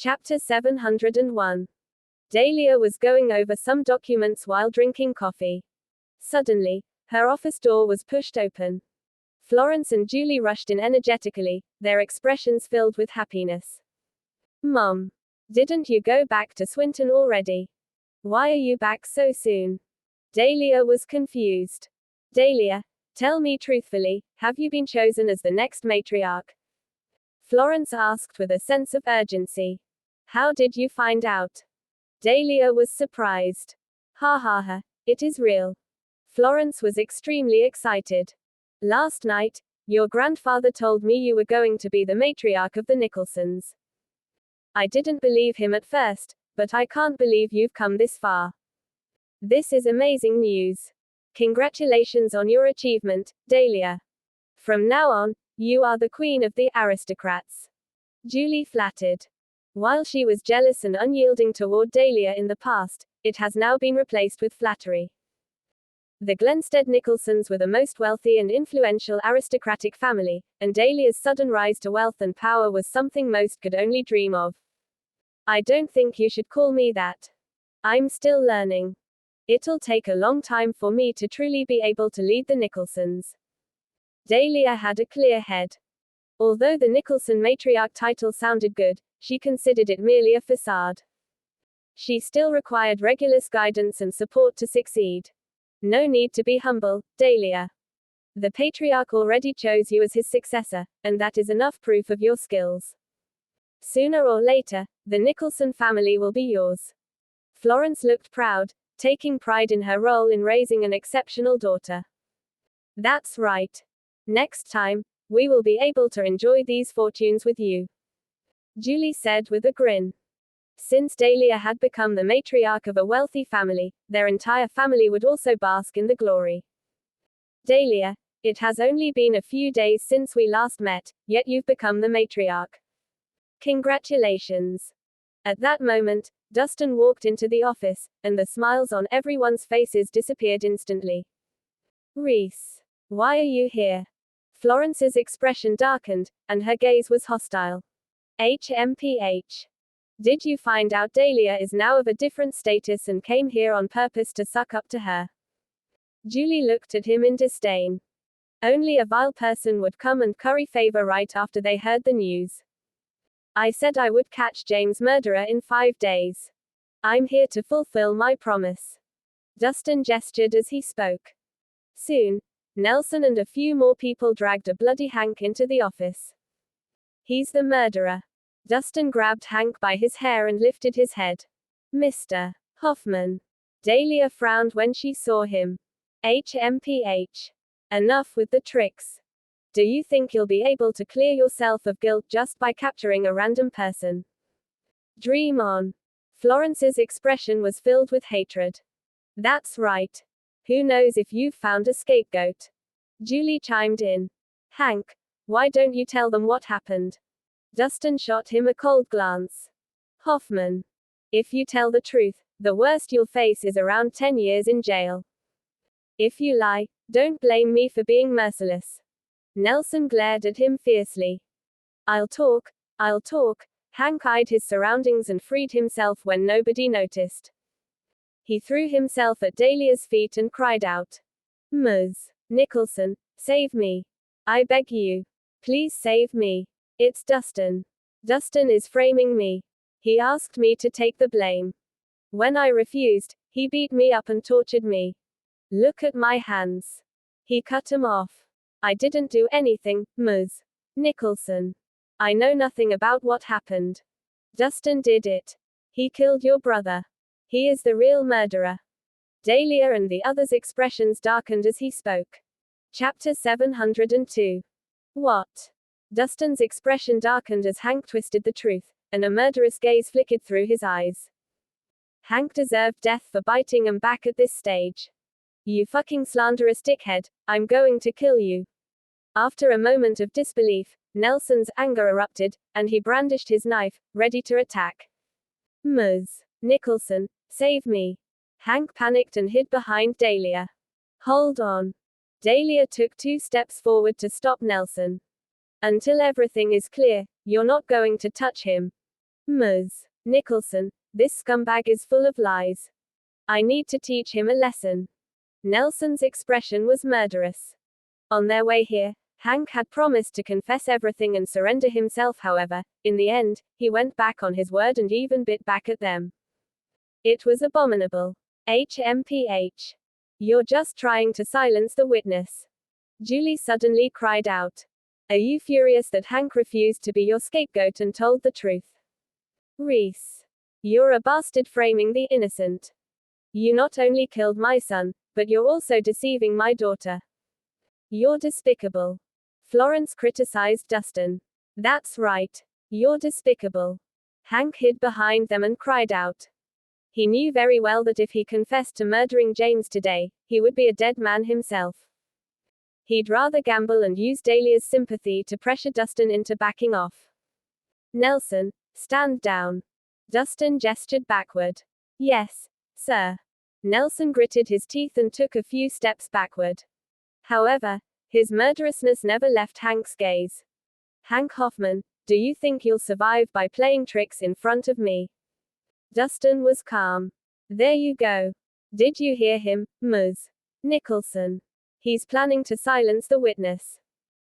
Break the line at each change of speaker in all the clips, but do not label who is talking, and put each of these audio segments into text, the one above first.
Chapter 701. Dahlia was going over some documents while drinking coffee. Suddenly, her office door was pushed open. Florence and Julie rushed in energetically, their expressions filled with happiness. Mom, didn't you go back to Swinton already? Why are you back so soon? Dahlia was confused. Dahlia, tell me truthfully, have you been chosen as the next matriarch? Florence asked with a sense of urgency. How did you find out? Dahlia was surprised. Ha ha ha, it is real. Florence was extremely excited. Last night, your grandfather told me you were going to be the matriarch of the Nicholsons. I didn't believe him at first, but I can't believe you've come this far. This is amazing news. Congratulations on your achievement, Dahlia. From now on, you are the queen of the aristocrats. Julie flattered. While she was jealous and unyielding toward Dahlia in the past, it has now been replaced with flattery. The Glenstead Nicholsons were the most wealthy and influential aristocratic family, and Dahlia's sudden rise to wealth and power was something most could only dream of. I don't think you should call me that. I'm still learning. It'll take a long time for me to truly be able to lead the Nicholsons. Dahlia had a clear head. Although the Nicholson matriarch title sounded good, she considered it merely a facade. She still required Regulus guidance and support to succeed. No need to be humble, Dahlia. The patriarch already chose you as his successor, and that is enough proof of your skills. Sooner or later, the Nicholson family will be yours. Florence looked proud, taking pride in her role in raising an exceptional daughter. That's right. Next time, we will be able to enjoy these fortunes with you, Julie said with a grin. Since Dahlia had become the matriarch of a wealthy family, their entire family would also bask in the glory. Dahlia, it has only been a few days since we last met, yet you've become the matriarch. Congratulations. At that moment, Dustin walked into the office, and the smiles on everyone's faces disappeared instantly. Rhys, why are you here? Florence's expression darkened, and her gaze was hostile. HMPH. Did you find out Dahlia is now of a different status and came here on purpose to suck up to her? Julie looked at him in disdain. Only a vile person would come and curry favor right after they heard the news. I said I would catch James' murderer in 5 days. I'm here to fulfill my promise. Dustin gestured as he spoke. Soon, Nelson and a few more people dragged a bloody Hank into the office. He's the murderer. Dustin grabbed Hank by his hair and lifted his head. Mr. Hoffman. Dahlia frowned when she saw him. HMPH. Enough with the tricks. Do you think you'll be able to clear yourself of guilt just by capturing a random person? Dream on. Florence's expression was filled with hatred. That's right. Who knows if you've found a scapegoat? Julie chimed in. Hank, why don't you tell them what happened? Dustin shot him a cold glance. Hoffman. If you tell the truth, the worst you'll face is around 10 years in jail. If you lie, don't blame me for being merciless. Nelson glared at him fiercely. I'll talk. Hank eyed his surroundings and freed himself when nobody noticed. He threw himself at Dahlia's feet and cried out. Ms. Nicholson, save me. I beg you. Please save me. It's Dustin. Dustin is framing me. He asked me to take the blame. When I refused, he beat me up and tortured me. Look at my hands. He cut 'em off. I didn't do anything, Ms. Nicholson. I know nothing about what happened. Dustin did it. He killed your brother. He is the real murderer. Dahlia and the others' expressions darkened as he spoke. Chapter 702. What? Dustin's expression darkened as Hank twisted the truth, and a murderous gaze flickered through his eyes. Hank deserved death for biting him back at this stage. You fucking slanderous dickhead, I'm going to kill you. After a moment of disbelief, Nelson's anger erupted, and he brandished his knife, ready to attack. Ms. Nicholson, save me. Hank panicked and hid behind Dahlia. Hold on. Dahlia took 2 steps forward to stop Nelson. Until everything is clear, you're not going to touch him. Ms. Nicholson, this scumbag is full of lies. I need to teach him a lesson. Nelson's expression was murderous. On their way here, Hank had promised to confess everything and surrender himself. However, in the end, he went back on his word and even bit back at them. It was abominable. HMPH. You're just trying to silence the witness. Julie suddenly cried out. Are you furious that Hank refused to be your scapegoat and told the truth? Rhys. You're a bastard framing the innocent. You not only killed my son, but you're also deceiving my daughter. You're despicable. Florence criticized Dustin. That's right. You're despicable. Hank hid behind them and cried out. He knew very well that if he confessed to murdering James today, he would be a dead man himself. He'd rather gamble and use Dahlia's sympathy to pressure Dustin into backing off. Nelson, stand down. Dustin gestured backward. Yes, sir. Nelson gritted his teeth and took a few steps backward. However, his murderousness never left Hank's gaze. Hank Hoffman, do you think you'll survive by playing tricks in front of me? Dustin was calm. There you go. Did you hear him, Ms. Nicholson? He's planning to silence the witness.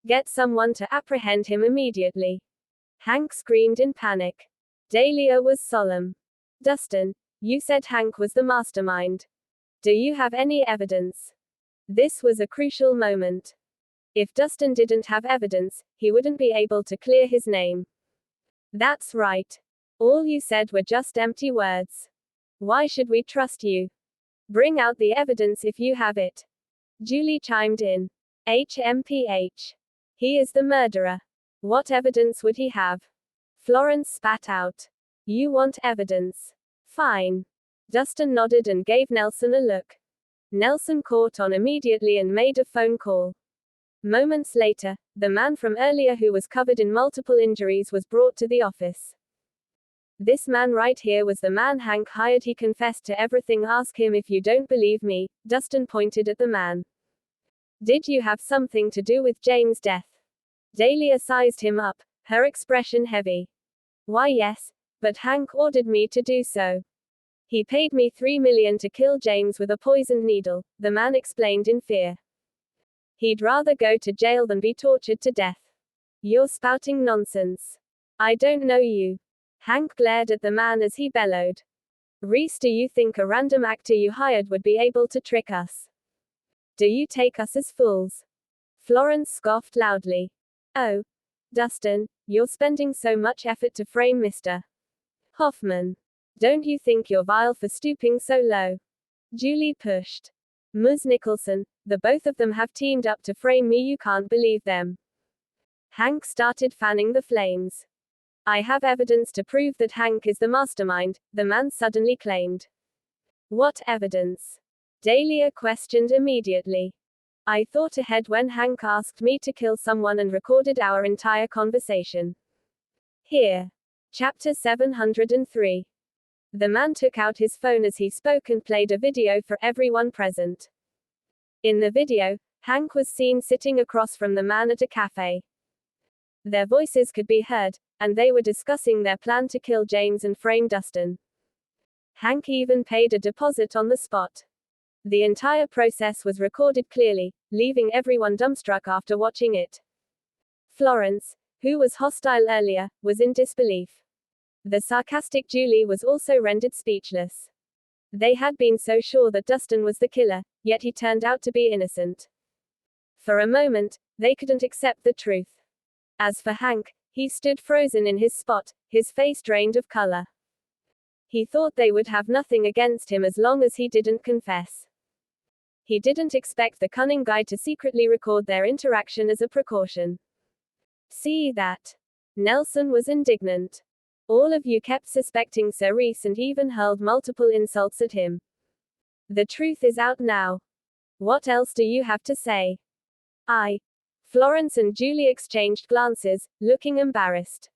Get someone to apprehend him immediately. Hank screamed in panic. Dahlia was solemn. Dustin, you said Hank was the mastermind. Do you have any evidence? This was a crucial moment. If Dustin didn't have evidence, he wouldn't be able to clear his name. That's right. All you said were just empty words. Why should we trust you? Bring out the evidence if you have it. Julie chimed in. HMPH. He is the murderer. What evidence would he have? Florence spat out. You want evidence? Fine. Dustin nodded and gave Nelson a look. Nelson caught on immediately and made a phone call. Moments later, the man from earlier who was covered in multiple injuries was brought to the office. This man right here was the man Hank hired. He confessed to everything. Ask him if you don't believe me. Dustin pointed at the man. Did you have something to do with James' death? Dahlia sized him up, her expression heavy. Why yes, but Hank ordered me to do so. He paid me $3 million to kill James with a poisoned needle, the man explained in fear. He'd rather go to jail than be tortured to death. You're spouting nonsense. I don't know you. Hank glared at the man as he bellowed. Rhys, do you think a random actor you hired would be able to trick us? Do you take us as fools? Florence scoffed loudly. Oh, Dustin, you're spending so much effort to frame Mr. Hoffman. Don't you think you're vile for stooping so low? Julie pushed. Ms. Nicholson, the both of them have teamed up to frame me. You can't believe them. Hank started fanning the flames. I have evidence to prove that Hank is the mastermind, the man suddenly claimed. What evidence? Dahlia questioned immediately. I thought ahead when Hank asked me to kill someone and recorded our entire conversation. Here. Chapter 703. The man took out his phone as he spoke and played a video for everyone present. In the video, Hank was seen sitting across from the man at a cafe. Their voices could be heard, and they were discussing their plan to kill James and frame Dustin. Hank even paid a deposit on the spot. The entire process was recorded clearly, leaving everyone dumbstruck after watching it. Florence, who was hostile earlier, was in disbelief. The sarcastic Julie was also rendered speechless. They had been so sure that Dustin was the killer, yet he turned out to be innocent. For a moment, they couldn't accept the truth. As for Hank, he stood frozen in his spot, his face drained of color. He thought they would have nothing against him as long as he didn't confess. He didn't expect the cunning guy to secretly record their interaction as a precaution. See that? Nelson was indignant. All of you kept suspecting Sir Rhys and even hurled multiple insults at him. The truth is out now. What else do you have to say? Florence and Julie exchanged glances, looking embarrassed.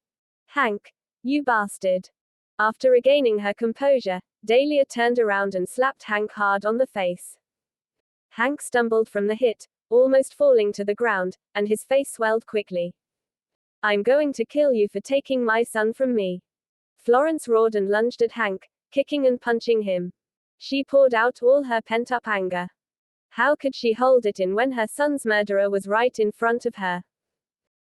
Hank, you bastard. After regaining her composure, Dahlia turned around and slapped Hank hard on the face. Hank stumbled from the hit, almost falling to the ground, and his face swelled quickly. I'm going to kill you for taking my son from me. Florence roared and lunged at Hank, kicking and punching him. She poured out all her pent-up anger. How could she hold it in when her son's murderer was right in front of her?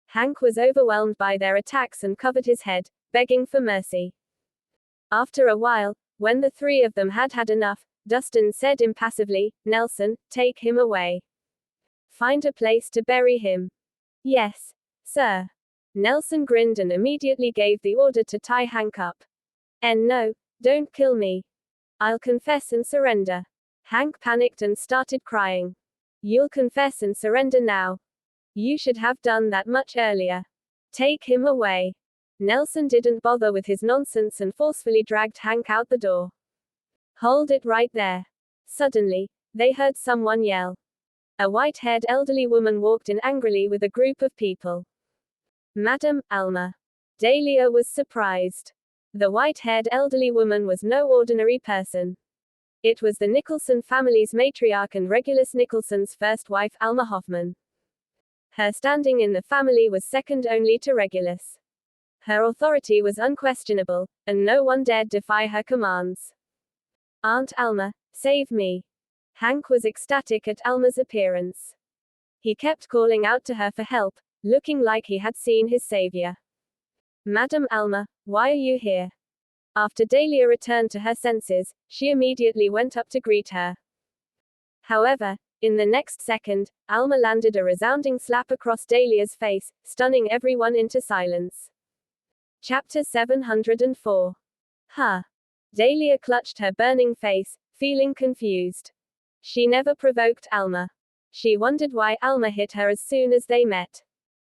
Hank was overwhelmed by their attacks and covered his head, begging for mercy. After a while, when the three of them had had enough, Dustin said impassively, "Nelson, take him away. Find a place to bury him." "Yes, sir." Nelson grinned and immediately gave the order to tie Hank up. "And no, don't kill me. I'll confess and surrender." Hank panicked and started crying. "You'll confess and surrender now? You should have done that much earlier. Take him away." Nelson didn't bother with his nonsense and forcefully dragged Hank out the door. "Hold it right there." Suddenly, they heard someone yell. A white-haired elderly woman walked in angrily with a group of people. "Madam, Alma." Dahlia was surprised. The white-haired elderly woman was no ordinary person. It was the Nicholson family's matriarch and Regulus Nicholson's first wife, Alma Hoffman. Her standing in the family was second only to Regulus. Her authority was unquestionable, and no one dared defy her commands. "Aunt Alma, save me." Hank was ecstatic at Alma's appearance. He kept calling out to her for help, looking like he had seen his savior. "Madam Alma, why are you here?" After Dahlia returned to her senses, she immediately went up to greet her. However, in the next second, Alma landed a resounding slap across Dahlia's face, stunning everyone into silence. Chapter 704. Huh. Dahlia clutched her burning face, feeling confused. She never provoked Alma. She wondered why Alma hit her as soon as they met.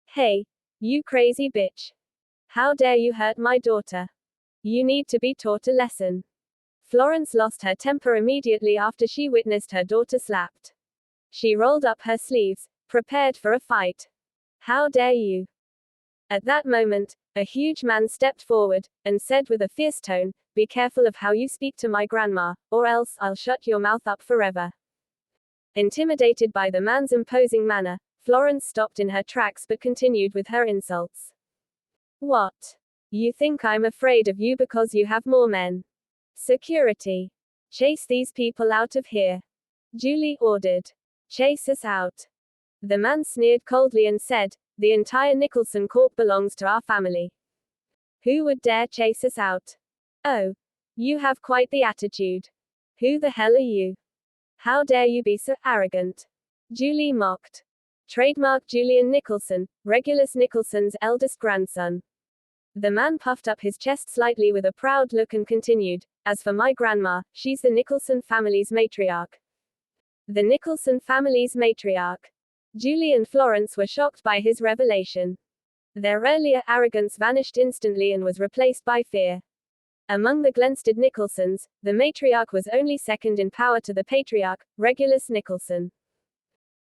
"Hey, you crazy bitch. How dare you hurt my daughter? You need to be taught a lesson." Florence lost her temper immediately after she witnessed her daughter slapped. She rolled up her sleeves, prepared for a fight. "How dare you?" At that moment, a huge man stepped forward, and said with a fierce tone, "Be careful of how you speak to my grandma, or else I'll shut your mouth up forever." Intimidated by the man's imposing manner, Florence stopped in her tracks but continued with her insults. "What? You think I'm afraid of you because you have more men? Security. Chase these people out of here." Julie ordered. "Chase us out." The man sneered coldly and said, "The entire Nicholson Corp belongs to our family. Who would dare chase us out? Oh, you have quite the attitude. Who the hell are you? How dare you be so arrogant?" Julie mocked. Trademark Julian Nicholson, Regulus Nicholson's eldest grandson. The man puffed up his chest slightly with a proud look and continued, "As for my grandma, she's the Nicholson family's matriarch." The Nicholson family's matriarch. Julie and Florence were shocked by his revelation. Their earlier arrogance vanished instantly and was replaced by fear. Among the Glenstead Nicholsons, the matriarch was only second in power to the patriarch, Regulus Nicholson.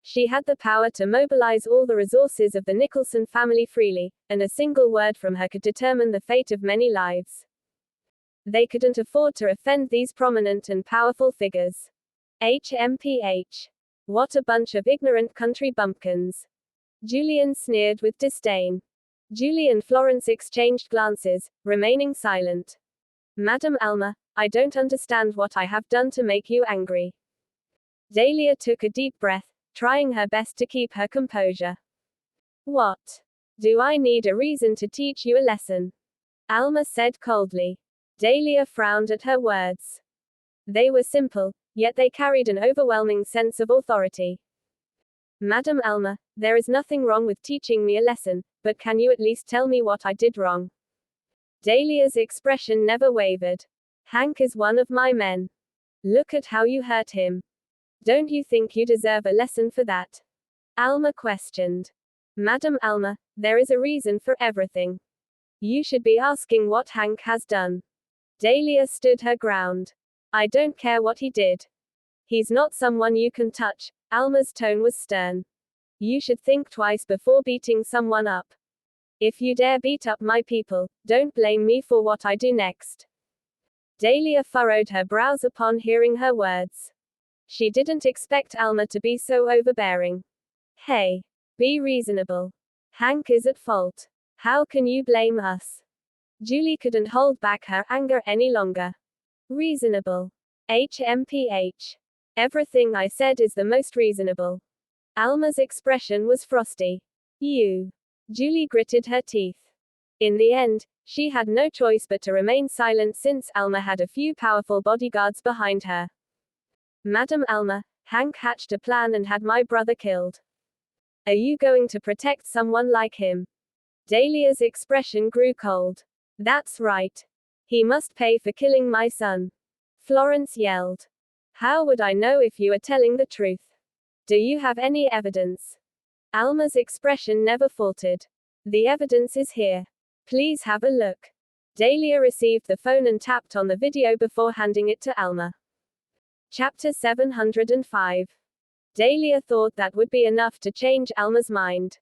She had the power to mobilize all the resources of the Nicholson family freely, and a single word from her could determine the fate of many lives. They couldn't afford to offend these prominent and powerful figures. HMPH. What a bunch of ignorant country bumpkins. Julian sneered with disdain. Julie and Florence exchanged glances, remaining silent. "Madam Alma, I don't understand what I have done to make you angry." Dahlia took a deep breath, trying her best to keep her composure. "What? Do I need a reason to teach you a lesson?" Alma said coldly. Dahlia frowned at her words. They were simple, yet they carried an overwhelming sense of authority. "Madam Alma, there is nothing wrong with teaching me a lesson, but can you at least tell me what I did wrong?" Dahlia's expression never wavered. "Hank is one of my men. Look at how you hurt him. Don't you think you deserve a lesson for that?" Alma questioned. "Madam Alma, there is a reason for everything. You should be asking what Hank has done." Dahlia stood her ground. "I don't care what he did. He's not someone you can touch." Alma's tone was stern. "You should think twice before beating someone up. If you dare beat up my people, don't blame me for what I do next." Dahlia furrowed her brows upon hearing her words. She didn't expect Alma to be so overbearing. "Hey, be reasonable. Hank is at fault. How can you blame us?" Julie couldn't hold back her anger any longer. Reasonable. HMPH. Everything I said is the most reasonable. Alma's expression was frosty. You. Julie gritted her teeth. In the end, she had no choice but to remain silent since Alma had a few powerful bodyguards behind her. Madam Alma, Hank hatched a plan and had my brother killed. Are you going to protect someone like him? Dahlia's expression grew cold. That's right. He must pay for killing my son. Florence yelled. How would I know if you are telling the truth? Do you have any evidence? Alma's expression never faltered. The evidence is here. Please have a look. Dahlia received the phone and tapped on the video before handing it to Alma. Chapter 705. Dahlia thought that would be enough to change Alma's mind.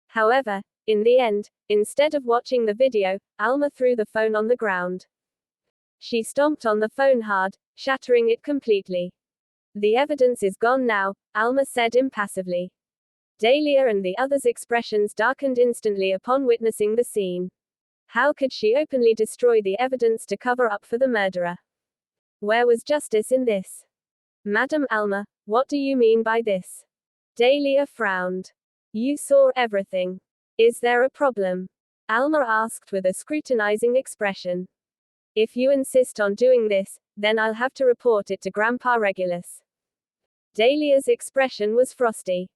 However, in the end, instead of watching the video, Alma threw the phone on the ground. She stomped on the phone hard, shattering it completely. The evidence is gone now, Alma said impassively. Dahlia and the others' expressions darkened instantly upon witnessing the scene. How could she openly destroy the evidence to cover up for the murderer? Where was justice in this? Madam Alma, what do you mean by this? Dahlia frowned. You saw everything. Is there a problem? Alma asked with a scrutinizing expression. If you insist on doing this, then I'll have to report it to Grandpa Regulus. Dahlia's expression was frosty.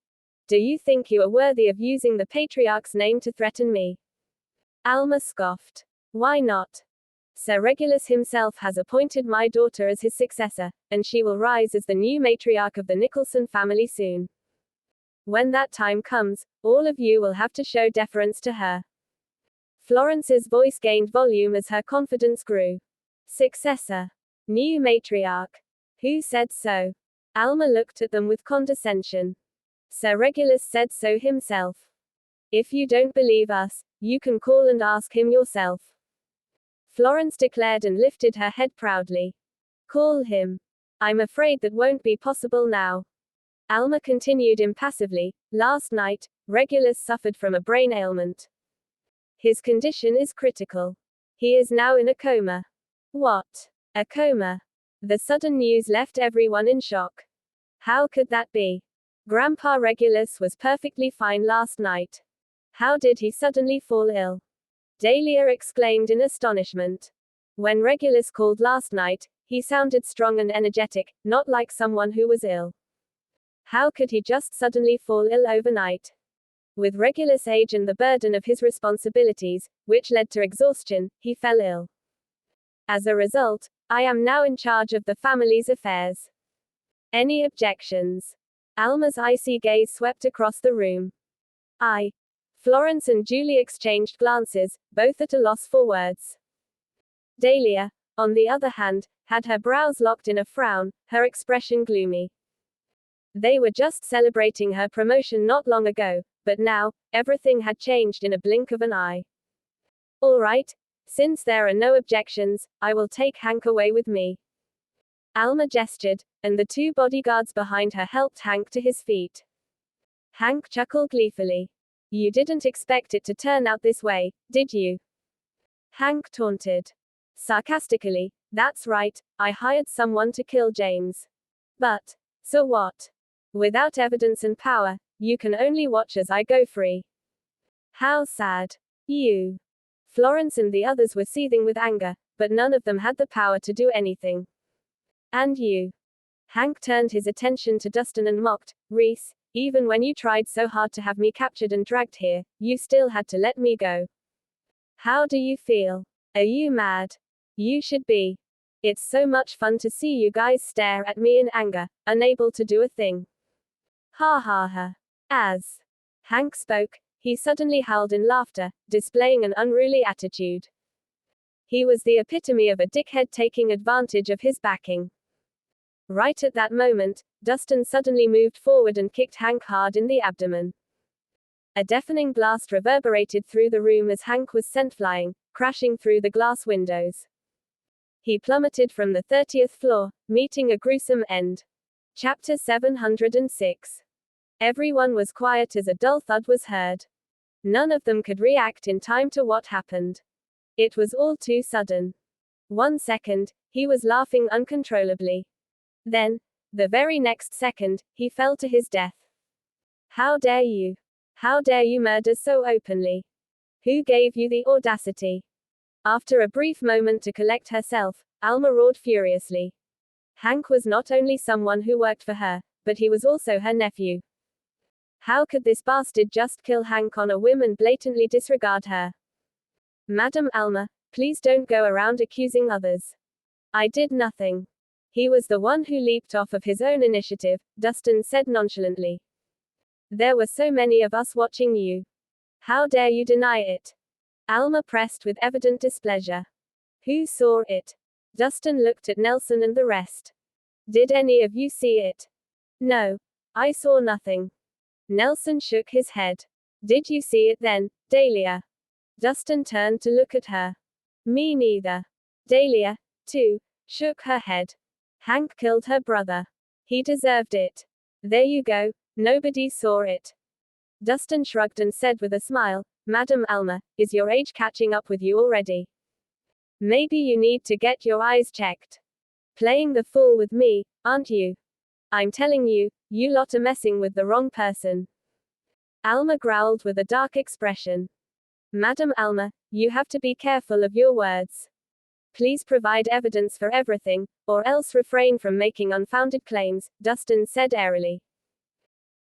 Do you think you are worthy of using the patriarch's name to threaten me? Alma scoffed. Why not? Sir Regulus himself has appointed my daughter as his successor, and she will rise as the new matriarch of the Nicholson family soon. When that time comes, all of you will have to show deference to her. Florence's voice gained volume as her confidence grew. Successor. New matriarch. Who said so? Alma looked at them with condescension. Sir Regulus said so himself. If you don't believe us, you can call and ask him yourself. Florence declared and lifted her head proudly. Call him. I'm afraid that won't be possible now. Alma continued impassively. Last night, Regulus suffered from a brain ailment. His condition is critical. He is now in a coma. What? A coma? The sudden news left everyone in shock. How could that be? Grandpa Regulus was perfectly fine last night. How did he suddenly fall ill? Dahlia exclaimed in astonishment. When Regulus called last night, he sounded strong and energetic, not like someone who was ill. How could he just suddenly fall ill overnight? With Regulus' age and the burden of his responsibilities, which led to exhaustion, he fell ill. As a result, I am now in charge of the family's affairs. Any objections? Alma's icy gaze swept across the room. Florence and Julie exchanged glances, both at a loss for words. Dahlia, on the other hand, had her brows locked in a frown, her expression gloomy. They were just celebrating her promotion not long ago, but now, everything had changed in a blink of an eye. All right, since there are no objections, I will take Hank away with me. Alma gestured, and the two bodyguards behind her helped Hank to his feet. Hank chuckled gleefully. You didn't expect it to turn out this way, did you? Hank taunted. Sarcastically, that's right, I hired someone to kill James. But, so what? Without evidence and power, you can only watch as I go free. How sad. You. Florence and the others were seething with anger, but none of them had the power to do anything. And you. Hank turned his attention to Dustin and mocked, Rhys, even when you tried so hard to have me captured and dragged here, you still had to let me go. How do you feel? Are you mad? You should be. It's so much fun to see you guys stare at me in anger, unable to do a thing. Ha ha ha. As Hank spoke, he suddenly howled in laughter, displaying an unruly attitude. He was the epitome of a dickhead taking advantage of his backing. Right at that moment, Dustin suddenly moved forward and kicked Hank hard in the abdomen. A deafening blast reverberated through the room as Hank was sent flying, crashing through the glass windows. He plummeted from the 30th floor, meeting a gruesome end. Chapter 706. Everyone was quiet as a dull thud was heard. None of them could react in time to what happened. It was all too sudden. 1 second, he was laughing uncontrollably. Then, the very next second, he fell to his death. How dare you? How dare you murder so openly? Who gave you the audacity? After a brief moment to collect herself, Alma roared furiously. Hank was not only someone who worked for her, but he was also her nephew. How could this bastard just kill Hank on a whim and blatantly disregard her? Madam Alma, please don't go around accusing others. I did nothing. He was the one who leaped off of his own initiative, Dustin said nonchalantly. There were so many of us watching you. How dare you deny it? Alma pressed with evident displeasure. Who saw it? Dustin looked at Nelson and the rest. Did any of you see it? No. I saw nothing. Nelson shook his head. Did you see it then, Dahlia? Dustin turned to look at her. Me neither. Dahlia, too, shook her head. Hank killed her brother. He deserved it. There you go, nobody saw it. Dustin shrugged and said with a smile, Madam Alma, is your age catching up with you already? Maybe you need to get your eyes checked. Playing the fool with me, aren't you? I'm telling you, you lot are messing with the wrong person. Alma growled with a dark expression. Madam Alma, you have to be careful of your words. Please provide evidence for everything, or else refrain from making unfounded claims, Dustin said airily.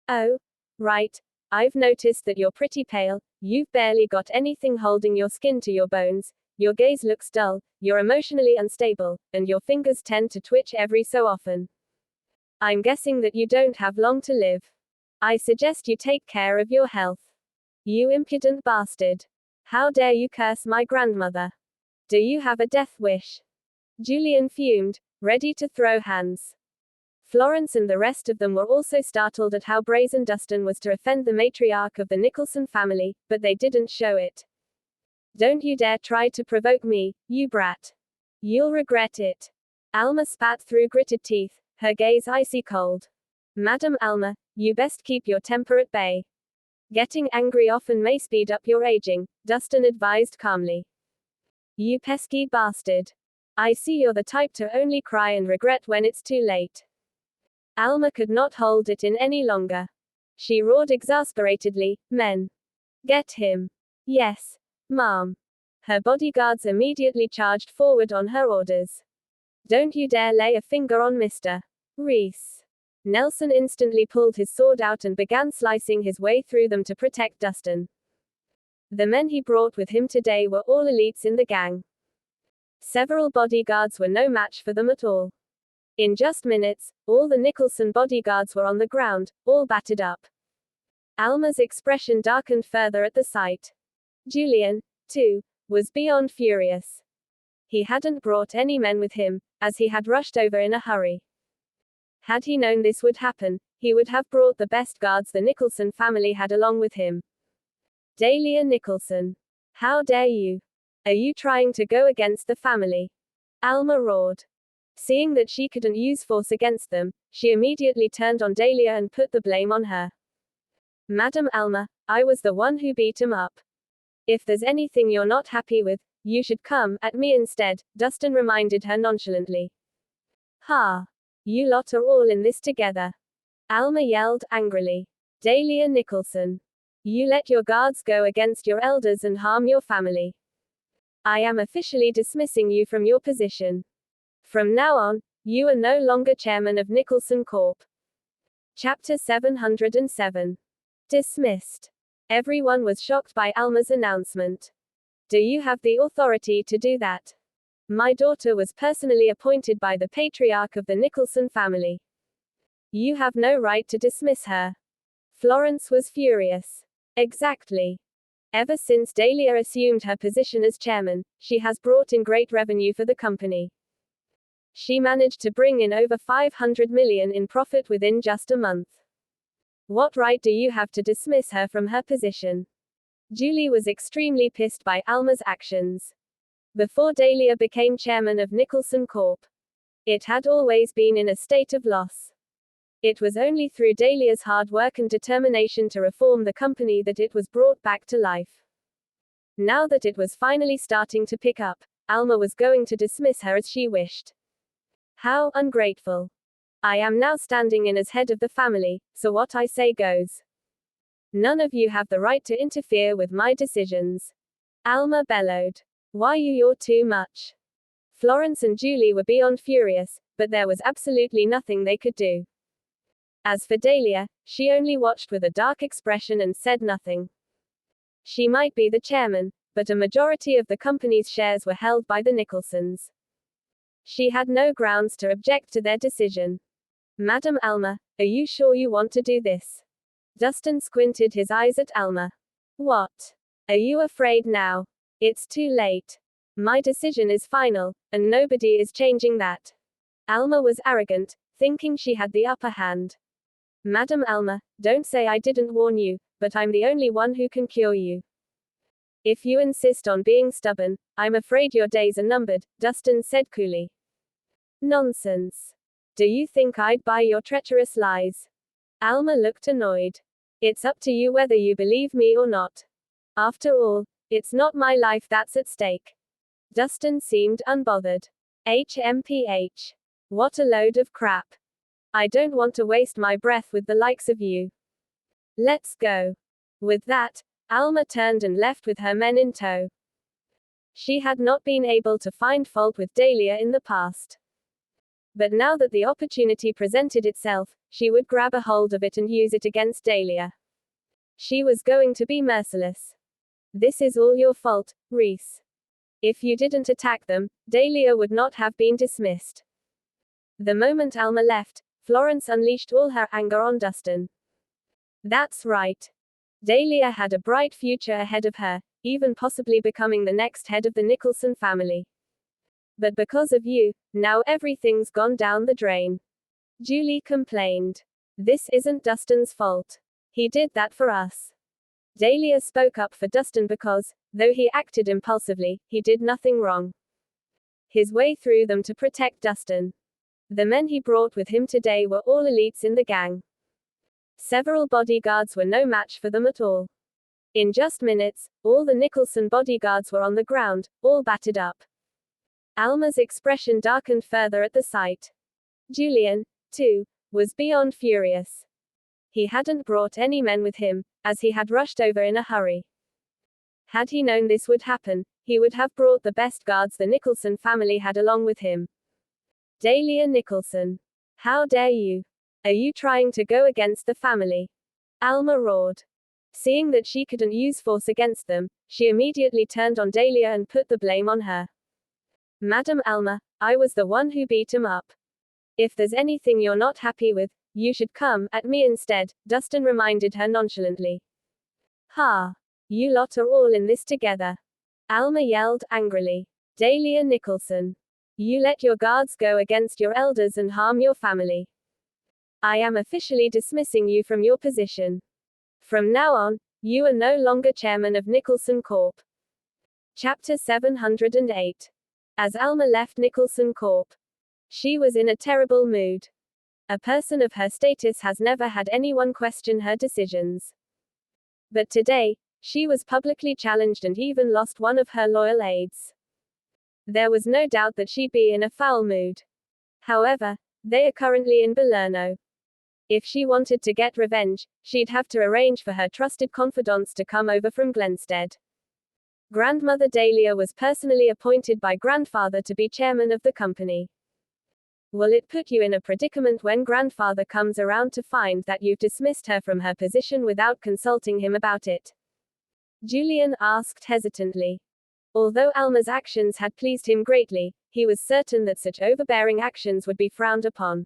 Oh, right. I've noticed that you're pretty pale, you've barely got anything holding your skin to your bones, your gaze looks dull, you're emotionally unstable, and your fingers tend to twitch every so often. I'm guessing that you don't have long to live. I suggest you take care of your health. You impudent bastard. How dare you curse my grandmother? Do you have a death wish? Julian fumed, ready to throw hands. Florence and the rest of them were also startled at how brazen Dustin was to offend the matriarch of the Nicholson family, but they didn't show it. Don't you dare try to provoke me, you brat. You'll regret it. Alma spat through gritted teeth, her gaze icy cold. Madam Alma, you best keep your temper at bay. Getting angry often may speed up your aging, Dustin advised calmly. You pesky bastard. I see you're the type to only cry and regret when it's too late. Alma could not hold it in any longer. She roared exasperatedly, Men. Get him. Yes, ma'am. Her bodyguards immediately charged forward on her orders. Don't you dare lay a finger on Mr. Rhys. Nelson instantly pulled his sword out and began slicing his way through them to protect Dustin. The men he brought with him today were all elites in the gang. Several bodyguards were no match for them at all. In just minutes, all the Nicholson bodyguards were on the ground, all battered up. Alma's expression darkened further at the sight. Julian, too, was beyond furious. He hadn't brought any men with him, as he had rushed over in a hurry. Had he known this would happen, he would have brought the best guards the Nicholson family had along with him. Dahlia Nicholson. How dare you? Are you trying to go against the family? Alma roared. Seeing that she couldn't use force against them, she immediately turned on Dahlia and put the blame on her. Madam Alma, I was the one who beat him up. If there's anything you're not happy with, you should come at me instead, Dustin reminded her nonchalantly. Ha! You lot are all in this together. Alma yelled angrily. Dahlia Nicholson. You let your guards go against your elders and harm your family. I am officially dismissing you from your position. From now on, you are no longer chairman of Nicholson Corp. Chapter 707. Dismissed. Everyone was shocked by Alma's announcement. Do you have the authority to do that? My daughter was personally appointed by the patriarch of the Nicholson family. You have no right to dismiss her. Florence was furious. Exactly. Ever since Dahlia assumed her position as chairman, she has brought in great revenue for the company. She managed to bring in over $500 million in profit within just a month. What right do you have to dismiss her from her position? Julie was extremely pissed by Alma's actions. Before Dahlia became chairman of Nicholson Corp., it had always been in a state of loss. It was only through Dahlia's hard work and determination to reform the company that it was brought back to life. Now that it was finally starting to pick up, Alma was going to dismiss her as she wished. How ungrateful. I am now standing in as head of the family, so what I say goes. None of you have the right to interfere with my decisions. Alma bellowed. Why you're too much. Florence and Julie were beyond furious, but there was absolutely nothing they could do. As for Dahlia, she only watched with a dark expression and said nothing. She might be the chairman, but a majority of the company's shares were held by the Nicholsons. She had no grounds to object to their decision. Madam Alma, are you sure you want to do this? Dustin squinted his eyes at Alma. What? Are you afraid now? It's too late. My decision is final, and nobody is changing that. Alma was arrogant, thinking she had the upper hand. Madam Alma, don't say I didn't warn you, but I'm the only one who can cure you. If you insist on being stubborn, I'm afraid your days are numbered, Dustin said coolly. Nonsense. Do you think I'd buy your treacherous lies? Alma looked annoyed. It's up to you whether you believe me or not. After all, it's not my life that's at stake. Dustin seemed unbothered. HMPH. What a load of crap. I don't want to waste my breath with the likes of you. Let's go. With that, Alma turned and left with her men in tow. She had not been able to find fault with Dahlia in the past. But now that the opportunity presented itself, she would grab a hold of it and use it against Dahlia. She was going to be merciless. This is all your fault, Rhys. If you didn't attack them, Dahlia would not have been dismissed. The moment Alma left, Florence unleashed all her anger on Dustin. That's right. Dahlia had a bright future ahead of her, even possibly becoming the next head of the Nicholson family. But because of you, now everything's gone down the drain. Julie complained. This isn't Dustin's fault. He did that for us. Dahlia spoke up for Dustin because, though he acted impulsively, he did nothing wrong. His way through them to protect Dustin. The men he brought with him today were all elites in the gang. Several bodyguards were no match for them at all. In just minutes, all the Nicholson bodyguards were on the ground, all battered up. Alma's expression darkened further at the sight. Julian, too, was beyond furious. He hadn't brought any men with him, as he had rushed over in a hurry. Had he known this would happen, he would have brought the best guards the Nicholson family had along with him. Dahlia Nicholson. How dare you? Are you trying to go against the family? Alma roared. Seeing that she couldn't use force against them, she immediately turned on Dahlia and put the blame on her. Madam Alma, I was the one who beat him up. If there's anything you're not happy with, you should come at me instead, Dustin reminded her nonchalantly. Ha! You lot are all in this together. Alma yelled angrily. Dahlia Nicholson. You let your guards go against your elders and harm your family. I am officially dismissing you from your position. From now on, you are no longer chairman of Nicholson Corp. Chapter 708. As Alma left Nicholson Corp. She was in a terrible mood. A person of her status has never had anyone question her decisions. But today, she was publicly challenged and even lost one of her loyal aides. There was no doubt that she'd be in a foul mood. However, they are currently in Belerno. If she wanted to get revenge, she'd have to arrange for her trusted confidants to come over from Glenstead. Grandmother Dahlia was personally appointed by grandfather to be chairman of the company. Will it put you in a predicament when grandfather comes around to find that you've dismissed her from her position without consulting him about it? Julian asked hesitantly. Although Alma's actions had pleased him greatly, he was certain that such overbearing actions would be frowned upon.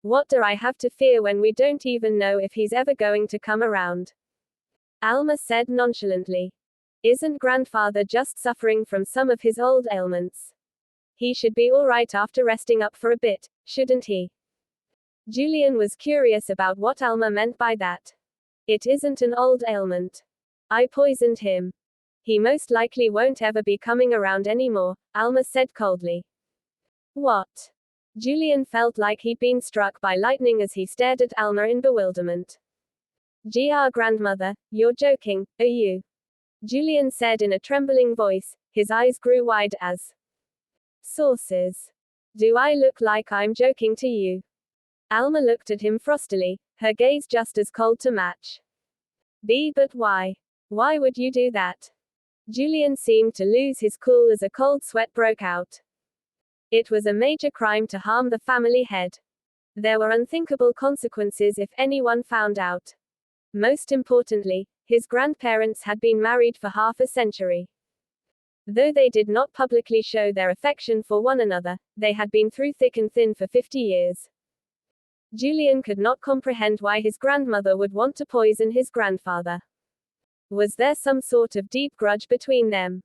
What do I have to fear when we don't even know if he's ever going to come around? Alma said nonchalantly. Isn't grandfather just suffering from some of his old ailments? He should be all right after resting up for a bit, shouldn't he? Julian was curious about what Alma meant by that. It isn't an old ailment. I poisoned him. He most likely won't ever be coming around anymore, Alma said coldly. What? Julian felt like he'd been struck by lightning as he stared at Alma in bewilderment. Grandmother, you're joking, are you? Julian said in a trembling voice. His eyes grew wide as sources. Do I look like I'm joking to you? Alma looked at him frostily, her gaze just as cold to match. But why? Why would you do that? Julian seemed to lose his cool as a cold sweat broke out. It was a major crime to harm the family head. There were unthinkable consequences if anyone found out. Most importantly, his grandparents had been married for half a century. Though they did not publicly show their affection for one another, they had been through thick and thin for 50 years. Julian could not comprehend why his grandmother would want to poison his grandfather. Was there some sort of deep grudge between them?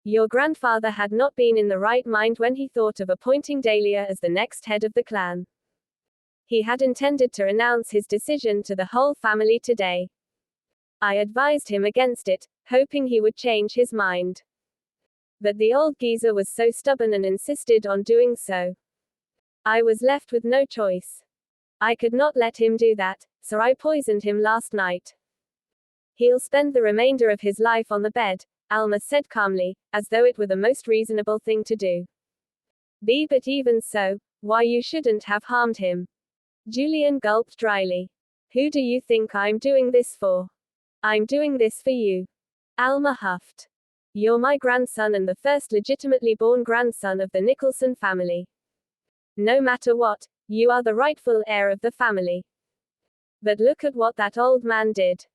Your grandfather had not been in the right mind when he thought of appointing Dahlia as the next head of the clan. He had intended to announce his decision to the whole family today. I advised him against it, hoping he would change his mind. But the old geezer was so stubborn and insisted on doing so. I was left with no choice. I could not let him do that, so I poisoned him last night. He'll spend the remainder of his life on the bed, Alma said calmly, as though it were the most reasonable thing to do. But even so, why you shouldn't have harmed him. Julian gulped dryly. Who do you think I'm doing this for? I'm doing this for you. Alma huffed. You're my grandson and the first legitimately born grandson of the Nicholson family. No matter what, you are the rightful heir of the family. But look at what that old man did.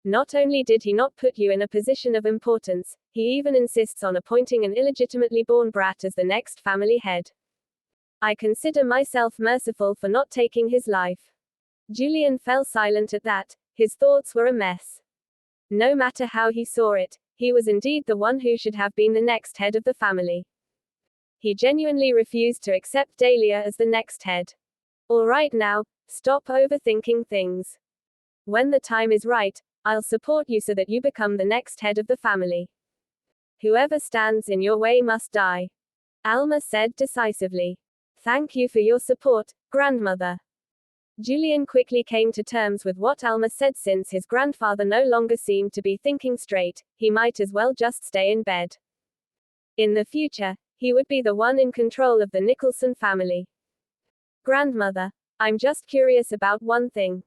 Not only did he not put you in a position of importance, he even insists on appointing an illegitimately born brat as the next family head. I consider myself merciful for not taking his life. Julian fell silent at that. His thoughts were a mess. No matter how he saw it, he was indeed the one who should have been the next head of the family. He genuinely refused to accept Dahlia as the next head. All right now, stop overthinking things. When the time is right, I'll support you so that you become the next head of the family. Whoever stands in your way must die. Alma said decisively. Thank you for your support, grandmother. Julian quickly came to terms with what Alma said. Since his grandfather no longer seemed to be thinking straight, he might as well just stay in bed. In the future, he would be the one in control of the Nicholson family. Grandmother, I'm just curious about one thing.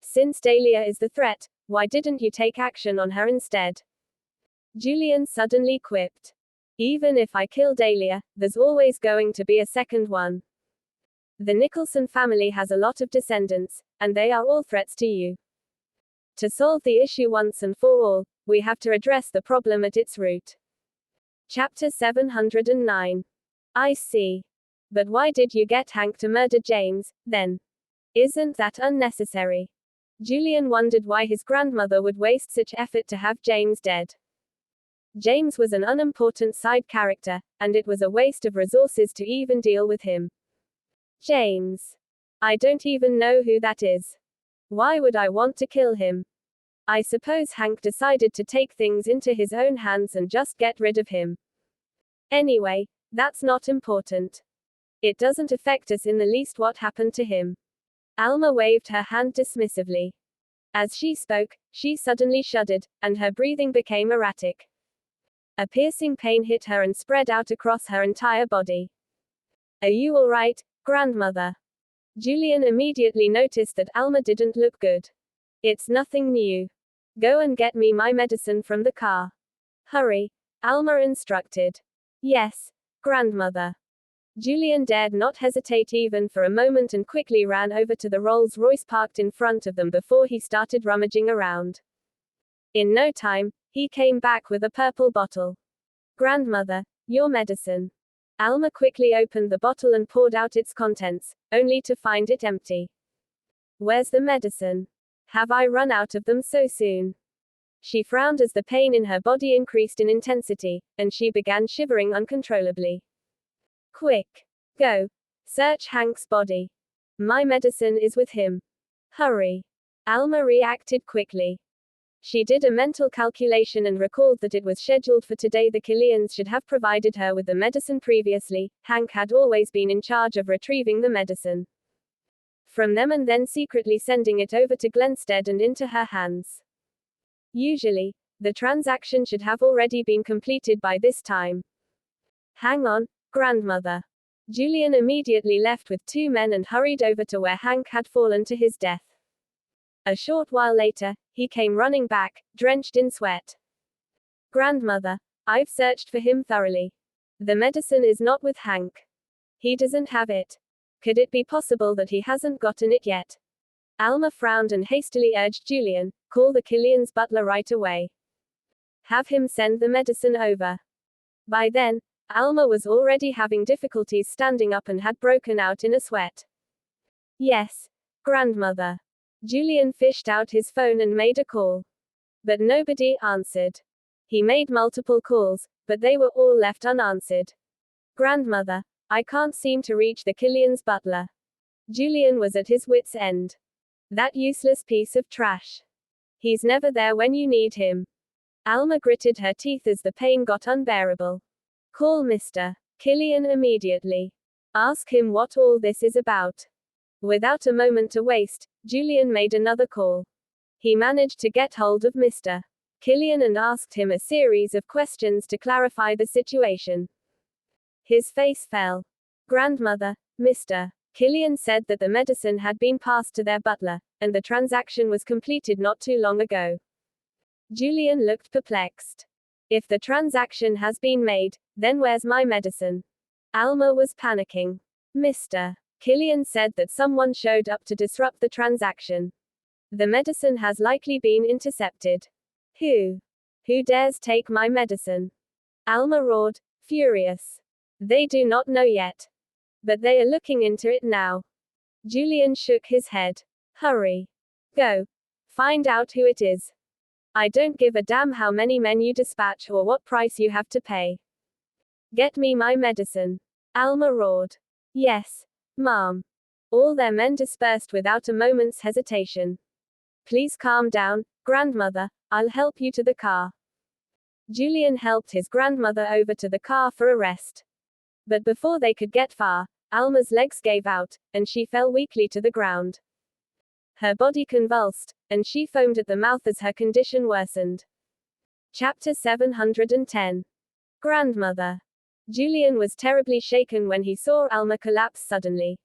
Since Dahlia is the threat, why didn't you take action on her instead? Julian suddenly quipped. Even if I kill Dahlia, there's always going to be a second one. The Nicholson family has a lot of descendants, and they are all threats to you. To solve the issue once and for all, we have to address the problem at its root. Chapter 709. I see. But why did you get Hank to murder James, then? Isn't that unnecessary? Julian wondered why his grandmother would waste such effort to have James dead. James was an unimportant side character, and it was a waste of resources to even deal with him. James. I don't even know who that is. Why would I want to kill him? I suppose Hank decided to take things into his own hands and just get rid of him. Anyway, that's not important. It doesn't affect us in the least what happened to him. Alma waved her hand dismissively. As she spoke, she suddenly shuddered, and her breathing became erratic. A piercing pain hit her and spread out across her entire body. Are you all right, grandmother? Julian immediately noticed that Alma didn't look good. It's nothing new. Go and get me my medicine from the car. Hurry, Alma instructed. Yes, grandmother. Julian dared not hesitate even for a moment and quickly ran over to the Rolls-Royce parked in front of them before he started rummaging around. In no time, he came back with a purple bottle. Grandmother, your medicine. Alma quickly opened the bottle and poured out its contents, only to find it empty. Where's the medicine? Have I run out of them so soon? She frowned as the pain in her body increased in intensity, and she began shivering uncontrollably. Quick. Go. Search Hank's body. My medicine is with him. Hurry. Alma reacted quickly. She did a mental calculation and recalled that it was scheduled for today. The Killians should have provided her with the medicine previously. Hank had always been in charge of retrieving the medicine from them and then secretly sending it over to Glenstead and into her hands. Usually, The transaction should have already been completed by this time. Hang on, grandmother. Julian immediately left with two men and hurried over to where Hank had fallen to his death. A short while later, he came running back, drenched in sweat. Grandmother, I've searched for him thoroughly. The medicine is not with Hank. He doesn't have it. Could it be possible that he hasn't gotten it yet? Alma frowned and hastily urged Julian, call the Killian's butler right away. Have him send the medicine over. By then, Alma was already having difficulties standing up and had broken out in a sweat. Yes, grandmother. Julian fished out his phone and made a call. But nobody answered. He made multiple calls, but they were all left unanswered. Grandmother, I can't seem to reach the Killian's butler. Julian was at his wits' end. That useless piece of trash. He's never there when you need him. Alma gritted her teeth as the pain got unbearable. Call Mr. Killian immediately. Ask him what all this is about. Without a moment to waste, Julian made another call. He managed to get hold of Mr. Killian and asked him a series of questions to clarify the situation. His face fell. Grandmother, Mr. Killian said that the medicine had been passed to their butler, and the transaction was completed not too long ago. Julian looked perplexed. If the transaction has been made, then where's my medicine? Alma was panicking. Mr. Killian said that someone showed up to disrupt the transaction. The medicine has likely been intercepted. Who? Who dares take my medicine? Alma roared, furious. They do not know yet. But they are looking into it now. Julian shook his head. Hurry. Go. Find out who it is. I don't give a damn how many men you dispatch or what price you have to pay. Get me my medicine. Alma roared. Yes, ma'am. All their men dispersed without a moment's hesitation. Please calm down, grandmother, I'll help you to the car. Julian helped his grandmother over to the car for a rest. But before they could get far, Alma's legs gave out, and she fell weakly to the ground. Her body convulsed, and she foamed at the mouth as her condition worsened. Chapter 710. Grandmother. Julian was terribly shaken when he saw Alma collapse suddenly.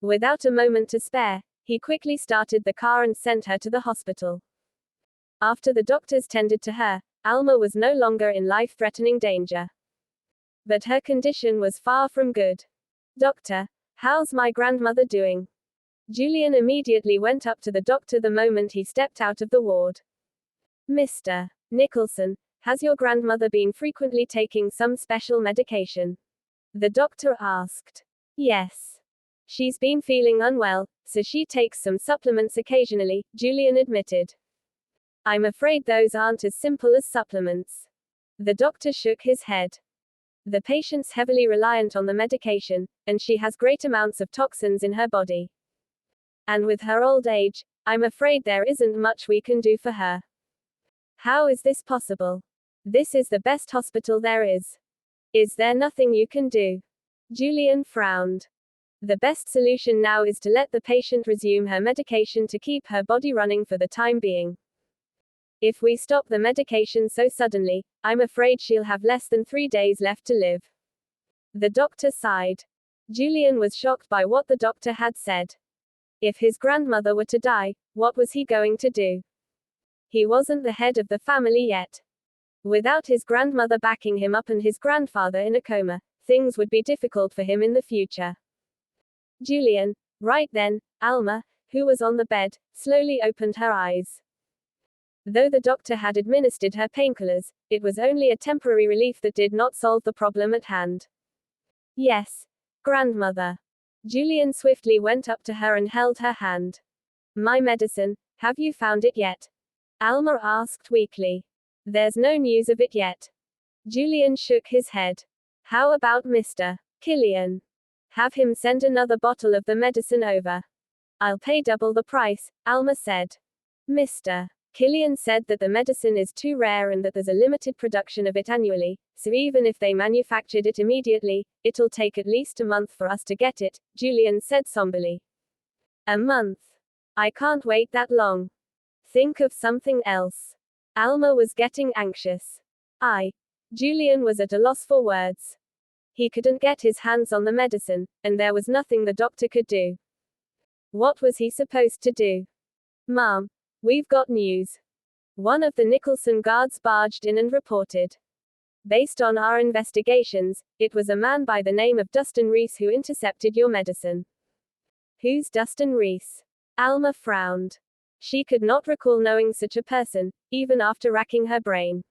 Without a moment to spare, he quickly started the car and sent her to the hospital. After the doctors tended to her, Alma was no longer in life-threatening danger. But her condition was far from good. Doctor, how's my grandmother doing? Julian immediately went up to the doctor the moment he stepped out of the ward. Mr. Nicholson, has your grandmother been frequently taking some special medication? The doctor asked. Yes. She's been feeling unwell, so she takes some supplements occasionally, Julian admitted. I'm afraid those aren't as simple as supplements. The doctor shook his head. The patient's heavily reliant on the medication, and she has great amounts of toxins in her body. And with her old age, I'm afraid there isn't much we can do for her. How is this possible? This is the best hospital there is. Is there nothing you can do? Julian frowned. The best solution now is to let the patient resume her medication to keep her body running for the time being. If we stop the medication so suddenly, I'm afraid she'll have less than 3 days left to live. The doctor sighed. Julian was shocked by what the doctor had said. If his grandmother were to die, what was he going to do? He wasn't the head of the family yet. Without his grandmother backing him up and his grandfather in a coma, things would be difficult for him in the future. Julian. Right then, Alma, who was on the bed, slowly opened her eyes. Though the doctor had administered her painkillers, it was only a temporary relief that did not solve the problem at hand. Yes, grandmother. Julian swiftly went up to her and held her hand. My medicine, have you found it yet? Alma asked weakly. There's no news of it yet. Julian shook his head. How about Mr. Killian? Have him send another bottle of the medicine over. I'll pay double the price, Alma said. Mr. Killian said that the medicine is too rare and that there's a limited production of it annually, so even if they manufactured it immediately, it'll take at least a month for us to get it, Julian said somberly. A month? I can't wait that long. Think of something else. Alma was getting anxious. Julian was at a loss for words. He couldn't get his hands on the medicine, and there was nothing the doctor could do. What was he supposed to do? Mom, we've got news. One of the Nicholson guards barged in and reported. Based on our investigations, it was a man by the name of Dustin Rhys who intercepted your medicine. Who's Dustin Rhys? Alma frowned. She could not recall knowing such a person, even after racking her brain.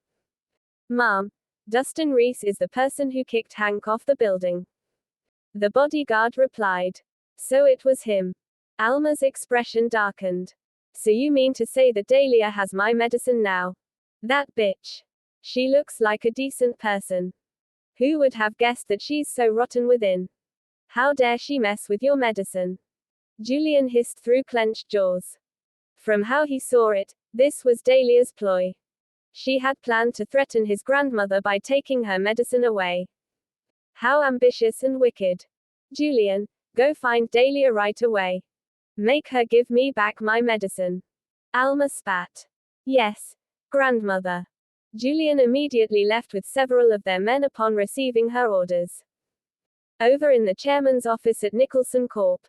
Mom, Dustin Rhys is the person who kicked Hank off the building. The bodyguard replied. So it was him. Alma's expression darkened. So you mean to say that Dahlia has my medicine now? That bitch. She looks like a decent person. Who would have guessed that she's so rotten within? How dare she mess with your medicine? Julian hissed through clenched jaws. From how he saw it, this was Dahlia's ploy. She had planned to threaten his grandmother by taking her medicine away. How ambitious and wicked. Julian, go find Dahlia right away. Make her give me back my medicine. Alma spat. Yes, grandmother. Julian immediately left with several of their men upon receiving her orders. Over in the chairman's office at Nicholson Corp.